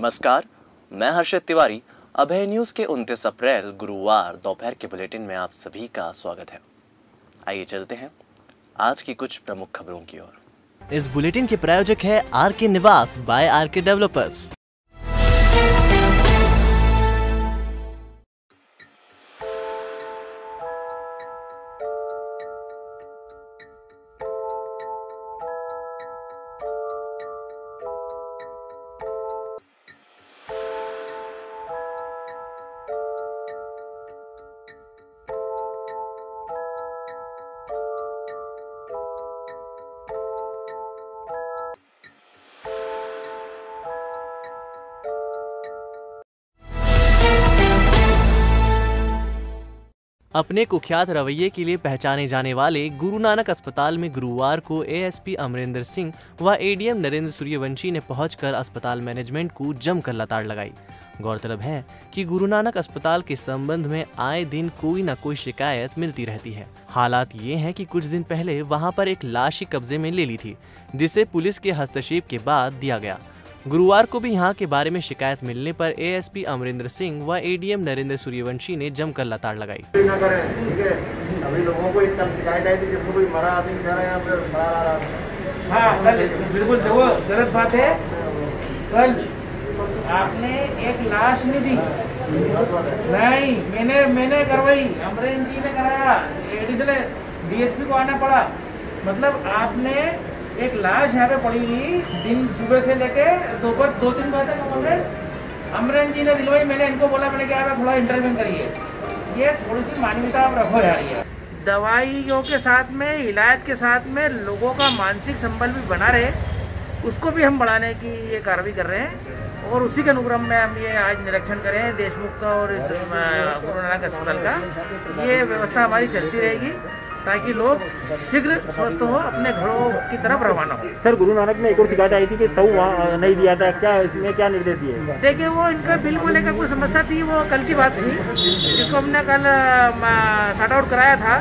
नमस्कार, मैं हर्षित तिवारी। अभय न्यूज़ के 29 अप्रैल गुरुवार दोपहर के बुलेटिन में आप सभी का स्वागत है। आइए चलते हैं आज की कुछ प्रमुख खबरों की ओर। इस बुलेटिन के प्रायोजक है आरके निवास बाय आरके डेवलपर्स। अपने कुख्यात रवैये के लिए पहचाने जाने वाले गुरु नानक अस्पताल में गुरुवार को एएसपी अमरिंदर सिंह व एडीएम नरेंद्र सूर्यवंशी ने पहुंचकर अस्पताल मैनेजमेंट को जमकर लताड़ लगाई। गौरतलब है कि गुरु नानक अस्पताल के संबंध में आए दिन कोई न कोई शिकायत मिलती रहती है। हालात ये हैं कि कुछ दिन पहले वहां पर एक लाश ही कब्जे में ले ली थी, जिसे पुलिस के हस्तक्षेप के बाद दिया गया। गुरुवार को भी यहां के बारे में शिकायत मिलने पर एएसपी अमरिंदर सिंह व एडीएम नरेंद्र सूर्यवंशी ने जमकर लताड़ लगाई। अभी लोगों को एक शिकायत आई थी जिसको कोई मरा आदमी जा रहा है। हाँ, कल बिल्कुल देखो गलत बात है। कल आपने एक लाश नहीं दी, नहीं मैंने करवाई, अमरेंद्र जी ने कराया, एडिशनल डीएसपी को आना पड़ा। मतलब आपने एक लाश यहाँ पे पड़ी हुई दिन सुबह से लेके दोपहर 2-3 बजे तक अमरेंद्र जी ने दिलवाई। मैंने इनको बोला, मैंने क्या थोड़ा इंटरव्यू करिए, ये थोड़ी सी मानवीयता आप रखो जा रही है। दवाइयों के साथ में, इलाज के साथ में लोगों का मानसिक संबल भी बना रहे, उसको भी हम बढ़ाने की ये कार्रवाई कर रहे हैं। और उसी के अनुक्रम में हम ये आज निरीक्षण करें देशमुख का और गुरु नानक अस्पताल का। ये व्यवस्था हमारी चलती रहेगी ताकि लोग शीघ्र स्वस्थ हो, अपने घरों की तरफ रवाना हो। सर, गुरु नानक में एक और शिकायत आई थी कि तऊ वहाँ नहीं दिया था, क्या इसमें क्या निर्देश दिए? देखिए, वो इनका बिल को लेकर कोई समस्या थी, वो कल की बात थी, जिसको हमने कल सॉर्ट आउट कराया था।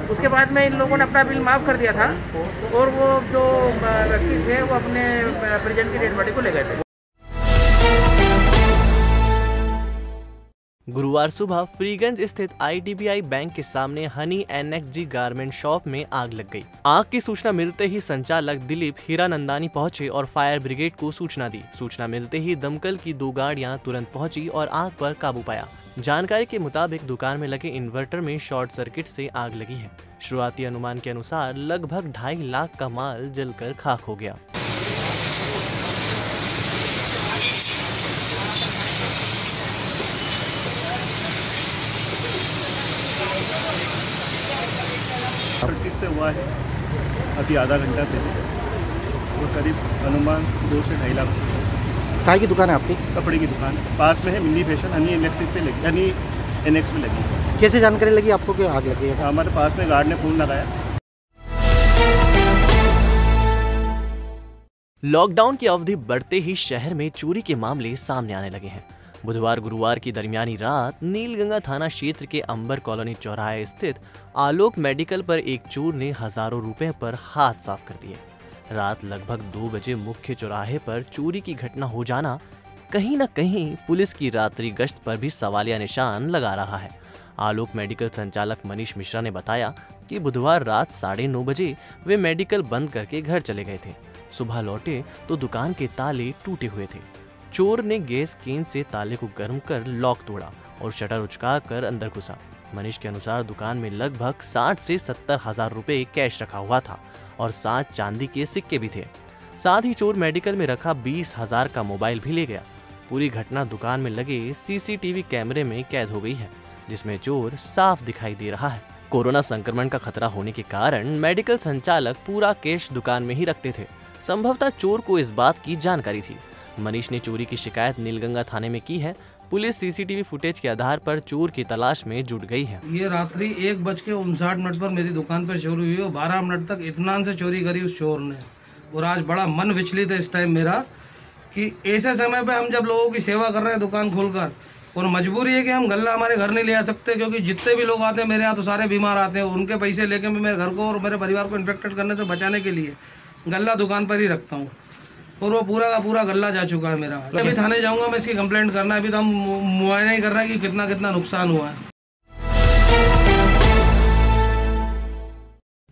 उसके बाद में इन लोगों ने अपना बिल माफ़ कर दिया था और वो जो व्यक्ति थे वो अपने परिजन की डेड बॉडी को ले गए थे। गुरुवार सुबह फ्रीगंज स्थित आईडीबीआई बैंक के सामने हनी एनएक्सजी गारमेंट शॉप में आग लग गई। आग की सूचना मिलते ही संचालक दिलीप हीरानंदानी पहुंचे और फायर ब्रिगेड को सूचना दी। सूचना मिलते ही दमकल की 2 गाड़ियां तुरंत पहुंची और आग पर काबू पाया। जानकारी के मुताबिक दुकान में लगे इन्वर्टर में शॉर्ट सर्किट से आग लगी है। शुरुआती अनुमान के अनुसार लगभग 2.5 लाख का माल जलकर खाक हो गया। से हुआ है अभी आधा घंटा पहले, वो करीब अनुमान 2 से 2.5 लाख। काय की दुकान है आपकी? कपड़े की दुकान पास में है, मिनी फैशन, हनी इलेक्ट्रिक पे लगी, हनी एनएक्स में लगी। कैसे जानकारी लगी आपको कि आग लगी है? हमारे पास में गार्ड ने फोन लगाया। लॉकडाउन की अवधि बढ़ते ही शहर में चोरी के मामले सामने आने लगे हैं। बुधवार गुरुवार की दरमियानी रात नीलगंगा थाना क्षेत्र के अंबर कॉलोनी चौराहे स्थित आलोक मेडिकल पर एक चोर ने हजारों रुपए पर हाथ साफ कर दिए। रात लगभग 2 बजे मुख्य चौराहे पर चोरी की घटना हो जाना कहीं न कहीं पुलिस की रात्रि गश्त पर भी सवालिया निशान लगा रहा है। आलोक मेडिकल संचालक मनीष मिश्रा ने बताया कि बुधवार रात 9:30 बजे वे मेडिकल बंद करके घर चले गए थे। सुबह लौटे तो दुकान के ताले टूटे हुए थे। चोर ने गैस केन से ताले को गर्म कर लॉक तोड़ा और शटर उचका कर अंदर घुसा। मनीष के अनुसार दुकान में लगभग 60 से 70 हजार रुपए कैश रखा हुआ था और 7 चांदी के सिक्के भी थे। साथ ही चोर मेडिकल में रखा 20,000 का मोबाइल भी ले गया। पूरी घटना दुकान में लगे सीसीटीवी कैमरे में कैद हो गई है, जिसमें चोर साफ दिखाई दे रहा है। कोरोना संक्रमण का खतरा होने के कारण मेडिकल संचालक पूरा कैश दुकान में ही रखते थे। संभवतः चोर को इस बात की जानकारी थी। मनीष ने चोरी की शिकायत नीलगंगा थाने में की है। पुलिस सीसीटीवी फुटेज के आधार पर चोर की तलाश में जुट गई है। ये रात्रि 1:59 पर मेरी दुकान पर चोरी हुई और 12 मिनट तक इत्मीनान से चोरी करी उस चोर ने। और आज बड़ा मन विचलित है इस टाइम मेरा कि ऐसे समय पे हम जब लोगों की सेवा कर रहे हैं दुकान खोलकर, और मजबूरी है कि हम गल्ला हमारे घर नहीं ले आ सकते, क्योंकि जितने भी लोग आते हैं मेरे यहाँ तो सारे बीमार आते हैं। उनके पैसे लेके मैं मेरे घर को और मेरे परिवार को इन्फेक्टेड करने से बचाने के लिए गल्ला दुकान पर ही रखता हूँ। और वो पूरा का पूरा गल्ला जा चुका है मेरा। अभी थाने जाऊंगा, मैं इसकी कंप्लेंट करना है। अभी तो हम मुआयना ही कर रहे हैं कि कितना कितना नुकसान हुआ है।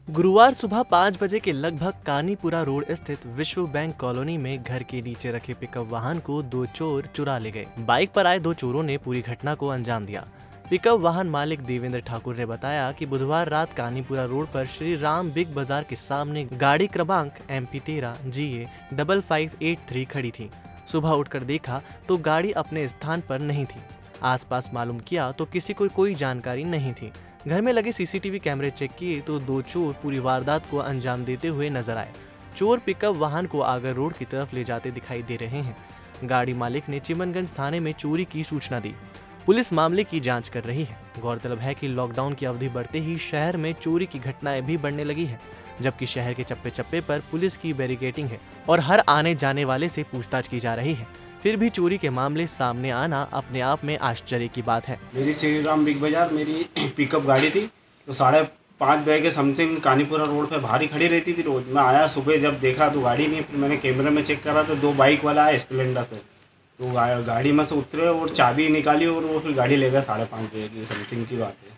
गुरुवार सुबह 5 बजे के लगभग कानीपुरा रोड स्थित विश्व बैंक कॉलोनी में घर के नीचे रखे पिकअप वाहन को 2 चोर चुरा ले गए। बाइक पर आए 2 चोरों ने पूरी घटना को अंजाम दिया। पिकअप वाहन मालिक देवेंद्र ठाकुर ने बताया कि बुधवार रात कानीपुरा रोड पर श्री राम बिग बाजार के सामने गाड़ी क्रमांक MP13 GA 5583 खड़ी थी। सुबह उठकर देखा तो गाड़ी अपने स्थान पर नहीं थी। आसपास मालूम किया तो किसी को कोई जानकारी नहीं थी। घर में लगे CCTV कैमरे चेक किए तो 2 चोर पूरी वारदात को अंजाम देते हुए नजर आए। चोर पिकअप वाहन को आगर रोड की तरफ ले जाते दिखाई दे रहे हैं। गाड़ी मालिक ने चिमनगंज थाने में चोरी की सूचना दी। पुलिस मामले की जांच कर रही है। गौरतलब है कि लॉकडाउन की अवधि बढ़ते ही शहर में चोरी की घटनाएं भी बढ़ने लगी है, जबकि शहर के चप्पे चप्पे पर पुलिस की बैरिकेडिंग है और हर आने जाने वाले से पूछताछ की जा रही है। फिर भी चोरी के मामले सामने आना अपने आप में आश्चर्य की बात है। मेरी श्री राम बिग बाजार मेरी पिकअप गाड़ी थी, तो 5:30 बजे के समथिंग कानीपुरा रोड पे बाहर ही खड़ी रहती थी रोज। मैं आया सुबह, जब देखा तो गाड़ी नहीं। फिर मैंने कैमरे में चेक करा तो 2 बाइक वाला आया स्प्लेंडर से, तो गाड़ी में से उतरे और चाबी निकाली और वो फिर गाड़ी ले गया। 5:30 बजे की समथिंग की बात है।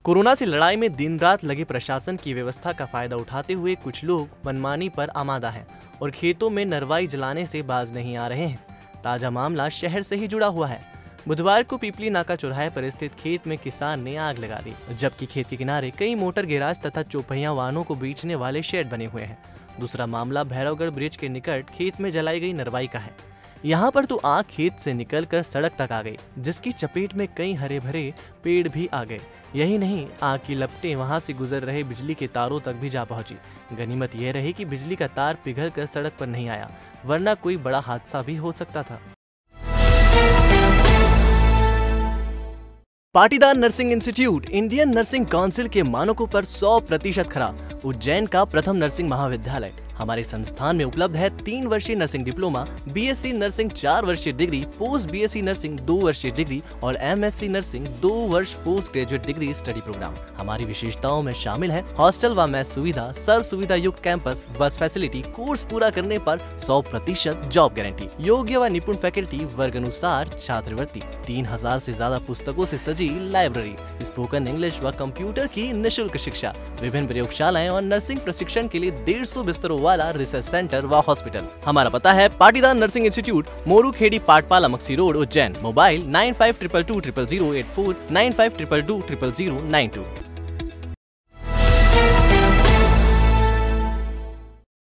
कोरोना से लड़ाई में दिन रात लगे प्रशासन की व्यवस्था का फायदा उठाते हुए कुछ लोग मनमानी पर आमादा हैं और खेतों में नरवाई जलाने से बाज नहीं आ रहे हैं। ताजा मामला शहर से ही जुड़ा हुआ है। बुधवार को पीपली नाका चौराहे पर स्थित खेत में किसान ने आग लगा दी, जबकि खेत के किनारे कई मोटर गैराज तथा चौपहिया वाहनों को बेचने वाले शेड बने हुए हैं। दूसरा मामला भैरवगढ़ ब्रिज के निकट खेत में जलाई गई नरवाई का है। यहाँ पर तो आग खेत से निकलकर सड़क तक आ गई, जिसकी चपेट में कई हरे भरे पेड़ भी आ गए। यही नहीं, आग की लपटें वहां से गुजर रहे बिजली के तारों तक भी जा पहुंची। गनीमत यह रही कि बिजली का तार पिघलकर सड़क पर नहीं आया, वरना कोई बड़ा हादसा भी हो सकता था। Patidar nursing institute Indian nursing council के मानकों पर 100% खरा। उज्जैन का प्रथम नर्सिंग महाविद्यालय। हमारे संस्थान में उपलब्ध है 3 वर्षीय नर्सिंग डिप्लोमा, BSc नर्सिंग 4 वर्षीय डिग्री, पोस्ट BSc नर्सिंग 2 वर्षीय डिग्री और MSc नर्सिंग 2 वर्ष post graduate degree study program. हमारी विशेषताओं में शामिल है हॉस्टल व मेस सुविधा, सर्व सुविधा युक्त कैंपस, बस फैसिलिटी, कोर्स पूरा करने पर 100% जॉब गारंटी, योग्य व निपुण फैकल्टी, वर्ग अनुसार छात्रवृत्ति, 3000 से ज्यादा पुस्तकों से सजी लाइब्रेरी, स्पोकन इंग्लिश व कंप्यूटर की निःशुल्क शिक्षा, विभिन्न प्रयोगशालाएं और नर्सिंग प्रशिक्षण के लिए 150 बिस्तरों वाला रिसर्च सेंटर व हॉस्पिटल। हमारा पता है Patidar nursing institute, Moru Khedi, Patpala, Maksi road, Ujjain. Mobile 9522200084, 9522200092।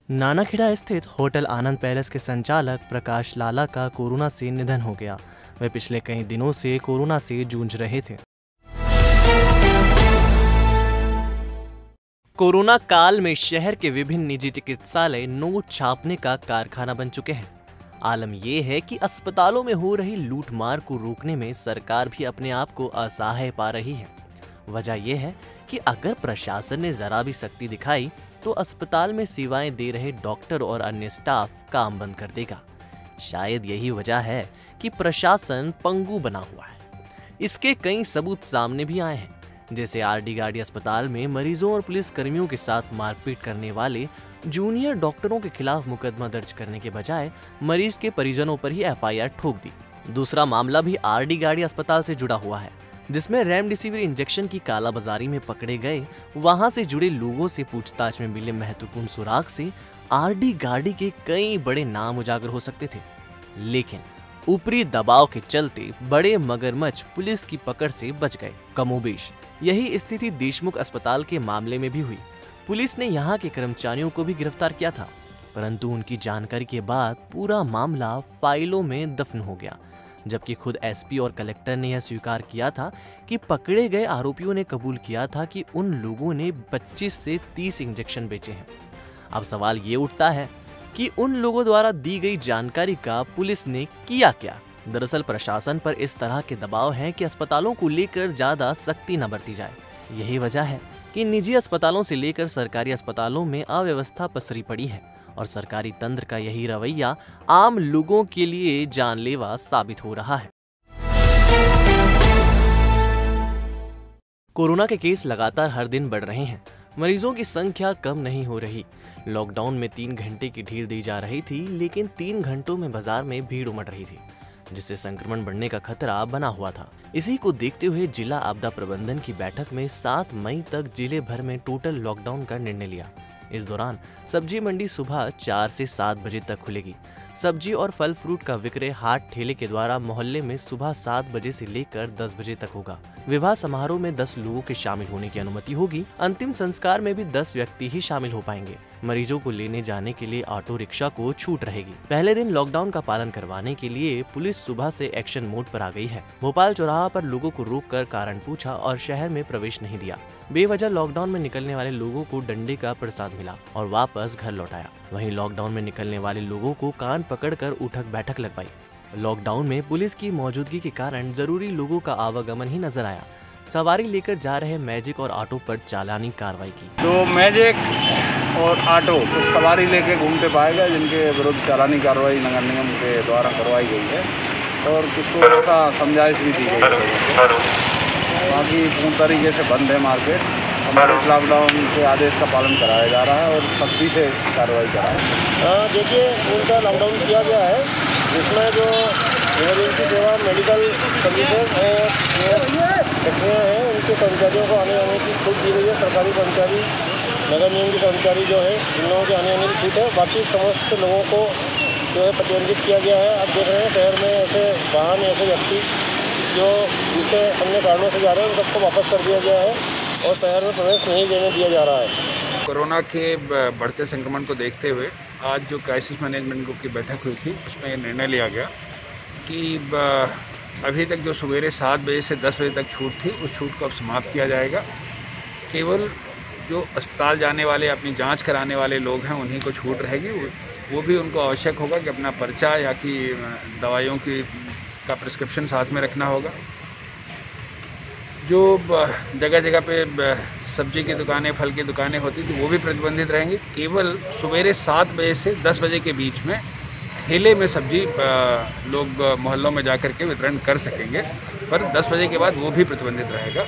Nanakheda स्थित होटल आनंद पैलेस के संचालक प्रकाश लाला का कोरोना से निधन हो गया। वे पिछले कई दिनों से कोरोना से जूझ रहे थे। कोरोना काल में शहर के विभिन्न निजी चिकित्सालय नोट छापने का कारखाना बन चुके हैं। आलम यह है कि अस्पतालों में हो रही लूटमार को रोकने में सरकार भी अपने आप को असहाय पा रही है। वजह यह है कि अगर प्रशासन ने जरा भी सख्ती दिखाई तो अस्पताल में सेवाएं दे रहे डॉक्टर और अन्य स्टाफ काम बंद कर देगा। शायद यही वजह है कि प्रशासन पंगु बना हुआ है। इसके कई सबूत सामने भी आए हैं, जैसे RD गाड़ी अस्पताल में मरीजों और पुलिस कर्मियों के साथ मारपीट करने वाले जूनियर डॉक्टरों के खिलाफ मुकदमा दर्ज करने के बजाय मरीज के परिजनों पर ही FIR ठोक दी। दूसरा मामला भी RD गाड़ी अस्पताल से जुड़ा हुआ है, जिसमें रेमडेसिविर इंजेक्शन की कालाबाजारी में पकड़े गए वहां से जुड़े लोगों से पूछताछ में मिले महत्वपूर्ण सुराग से RD गाड़ी के कई बड़े नाम उजागर हो सकते थे। लेकिन ऊपरी दबाव के चलते बड़े मगरमच्छ पुलिस की पकड़ से बच गए। कमोबेश यही स्थिति देशमुख अस्पताल के मामले में भी हुई। पुलिस ने यहाँ के कर्मचारियों को भी गिरफ्तार किया था, परंतु उनकी जानकारी के बाद पूरा मामला फाइलों में दफन हो गया, जबकि खुद SP और कलेक्टर ने यह स्वीकार किया था कि पकड़े गए आरोपियों ने कबूल किया था कि उन लोगों ने 25 से 30 इंजेक्शन बेचे हैं। अब सवाल ये उठता है कि उन लोगों द्वारा दी गई जानकारी का पुलिस ने किया क्या। दरअसल प्रशासन पर इस तरह के दबाव है कि अस्पतालों को लेकर ज्यादा सख्ती न बरती जाए। यही वजह है कि निजी अस्पतालों से लेकर सरकारी अस्पतालों में अव्यवस्था पसरी पड़ी है और सरकारी तंत्र का यही रवैया आम लोगों के लिए जानलेवा साबित हो रहा है। कोरोना के केस लगातार हर दिन बढ़ रहे हैं। मरीजों की संख्या कम नहीं हो रही। लॉकडाउन में 3 घंटे की ढील दी जा रही थी, लेकिन 3 घंटों में बाजार में भीड़ उमड़ रही थी, जिससे संक्रमण बढ़ने का खतरा बना हुआ था। इसी को देखते हुए जिला आपदा प्रबंधन की बैठक में 7 मई तक जिले भर में टोटल लॉकडाउन का निर्णय लिया। इस दौरान सब्जी मंडी सुबह 4 से 7 बजे तक खुलेगी। सब्जी और फल फ्रूट का विक्रय हाट ठेले के द्वारा मोहल्ले में सुबह 7 बजे से लेकर 10 बजे तक होगा। विवाह समारोह में 10 लोगों के शामिल होने की अनुमति होगी। अंतिम संस्कार में भी 10 व्यक्ति ही शामिल हो पाएंगे। मरीजों को लेने जाने के लिए ऑटो रिक्शा को छूट रहेगी। पहले दिन लॉकडाउन का पालन करवाने के लिए पुलिस सुबह से एक्शन मोड पर आ गई है। भोपाल चौराहा पर लोगों को रोककर कारण पूछा और शहर में प्रवेश नहीं दिया। बेवजह लॉकडाउन में निकलने वाले लोगों को डंडे का प्रसाद मिला और वापस घर लौटाया। वहीं लॉकडाउन में निकलने वाले लोगों को कान पकड़कर उठक बैठक लगवाई। लॉकडाउन में पुलिस की मौजूदगी के कारण जरूरी लोगों का आवागमन ही नजर आया। सवारी लेकर जा रहे मैजिक और ऑटो पर चालानी कार्रवाई की। तो मैजिक और ऑटो तो सवारी लेके घूमते पाएगा जिनके विरुद्ध चालानी कार्रवाई नगर निगम के द्वारा करवाई गई है और कुछ को ऐसा समझाइश भी दी गई है। बाकी पूर्ण तरीके से बंद है मार्केट। हमारे लॉकडाउन के आदेश का पालन कराया जा रहा है और सख्ती से कार्रवाई करा है। देखिए, उनका लॉकडाउन किया गया है, जिसमें जो इमरजेंसी सेवा, मेडिकल सर्विसेज और फैक्ट्रियाँ हैं, उनके कर्मचारियों को आने जाने की छूट दी गई है। सरकारी कर्मचारी, नगर निगम के कर्मचारी जो है, इन लोगों के आने जाने की छूट है। बाकी समस्त लोगों को जो है प्रतिबंधित किया गया है। अब देख रहे हैं शहर में ऐसे वाहन, ऐसे व्यक्ति जो जिनसे अन्य कारणों से जा रहे हैं, उन सबको वापस कर दिया गया है और शहर में प्रवेश नहीं देने दिया जा रहा है। कोरोना के बढ़ते संक्रमण को देखते हुए आज जो क्राइसिस मैनेजमेंट ग्रुप की बैठक हुई थी, उसमें ये निर्णय लिया गया कि अभी तक जो सवेरे 7 बजे से 10 बजे तक छूट थी, उस छूट को अब समाप्त किया जाएगा। केवल जो अस्पताल जाने वाले, अपनी जांच कराने वाले लोग हैं, उन्हीं को छूट रहेगी। वो भी उनको आवश्यक होगा कि अपना पर्चा या कि दवाइयों की का प्रिस्क्रिप्शन साथ में रखना होगा। जो जगह जगह पे सब्जी की दुकानें, फल की दुकानें होती थी, वो भी प्रतिबंधित रहेंगी। केवल सवेरे 7 बजे से 10 बजे के बीच में ठेले में सब्जी लोग मोहल्लों में जाकर के वितरण कर सकेंगे, पर 10 बजे के बाद वो भी प्रतिबंधित रहेगा।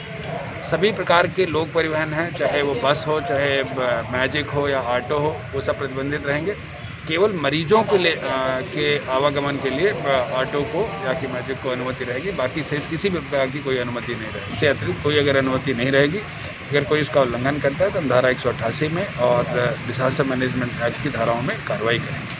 सभी प्रकार के लोक परिवहन हैं, चाहे वो बस हो, चाहे मैजिक हो या ऑटो हो, वो सब प्रतिबंधित रहेंगे। केवल मरीजों के लिए के आवागमन के लिए ऑटो को या कि मैजिक को अनुमति रहेगी। बाकी से किसी भी प्रकार की कोई अनुमति नहीं रहेगी। इससे अतिरिक्त कोई अगर अनुमति नहीं रहेगी, अगर कोई इसका उल्लंघन करता है तो हम धारा 188 में और डिजास्टर मैनेजमेंट एक्ट की धाराओं में कार्रवाई करेंगे।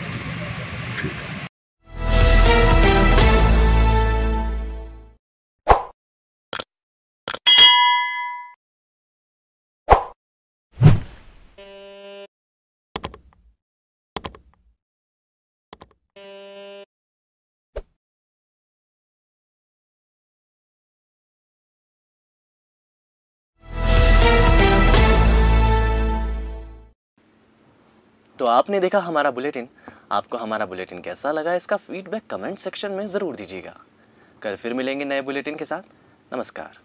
तो आपने देखा हमारा बुलेटिन। आपको हमारा बुलेटिन कैसा लगा, इसका फीडबैक कमेंट सेक्शन में ज़रूर दीजिएगा। कल फिर मिलेंगे नए बुलेटिन के साथ। नमस्कार।